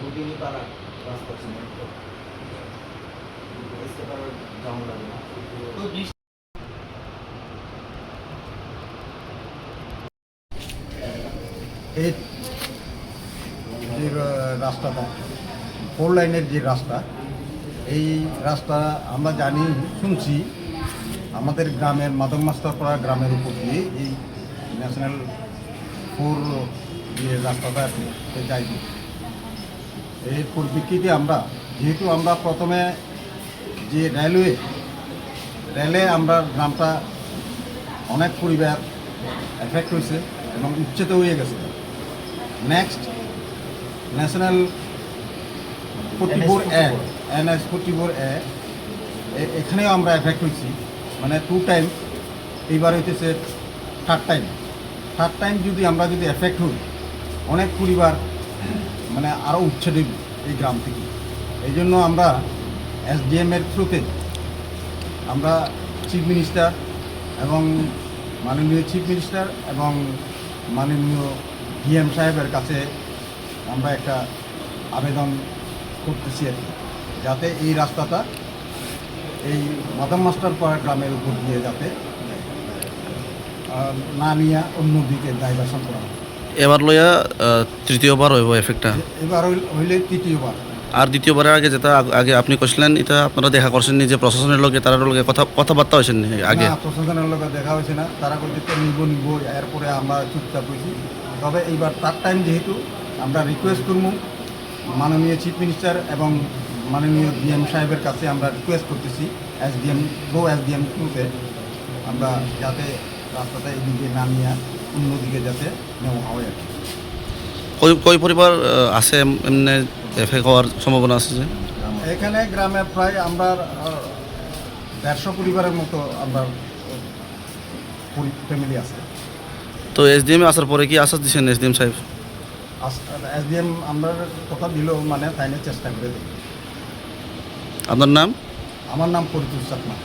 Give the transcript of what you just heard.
দুদিনই তারা রাস্তা সিমেন্ট করে इसके पर जाऊंगा ना तो এই যে রাস্তাটা 4 লাইনের যে রাস্তা, এই রাস্তা আমরা জানি শুনছি আমাদের গ্রামের মাদক মাস্টারপাড়া গ্রামের উপর দিয়ে এই ন্যাশনাল 4 যে রাস্তাটা যাই। এর পরিপ্রেক্ষিতে আমরা যেহেতু আমরা প্রথমে যে রেলে আমরা গ্রামটা অনেক পরিবার এফেক্ট হয়েছে এবং উচ্ছেদ হয়ে গেছে। Next national 44A NS 44A এখানেও আমরা এফেক্ট হয়েছি, মানে 2 টাইম, এইবার হইতেছে থার্ড টাইম যদি আমরা এফেক্ট হই অনেক পরিবার মানে আরও উচ্ছেদ হইব এই গ্রাম থেকে। এই জন্য আমরা SDM-এর থ্রুতে আমরা চিফ মিনিস্টার এবং মাননীয় চিফ মিনিস্টার এবং মাননীয় DM সাহেবের কাছে আমরা একটা আবেদন করতেছি আর কি, যাতে এই রাস্তাটা এই মাদাম মাস্টারপাড়া গ্রামের উপর দিয়ে যাতে না নিয়ে অন্যদিকে ডাইভার্সন করা হয়। এবার লইয়া তৃতীয়বার হইব এফেক্টটা, এবার হইলে তৃতীয়বার। আর দ্বিতীয়বারের আগে যেটা আগে আপনি কইছিলেন এটা আপনারা দেখা করছেন নি যে প্রশাসনের লগে তার লগে কথাবার্তা হয়েছেন নি আগে? না, প্রশাসনের লগে দেখা হয়েছে না, তারা বলতে নিব এরপরে আমরা চুপচাপ হয়েছি। তবে এইবার থার্ড টাইম যেহেতু আমরা রিকোয়েস্ট করব মাননীয় চিফ মিনিস্টার এবং মাননীয় DM সাহেবের কাছে আমরা রিকোয়েস্ট করতেছি SDM থ্রুতে আমরা যাতে রাস্তাটা এইদিকে না নিয়ে অন্যদিকে যাতে নেওয়া হয় আর কি। কই পরিবার আছে এমনি এফেক্ট হওয়ার সম্ভাবনা আছে যে? এখানে গ্রামে প্রায় আমরা 150 পরিবারের মতো আমরা ফ্যামিলি আছে। তো SDM আসার পরে কি আশ্বাস দিচ্ছেন SDM সাহেব? SDM আমরা কথা দিল মানে তাইনে চেষ্টা করে দেখি। আপনার নাম? আমার নাম পরিতোষ চাকমা।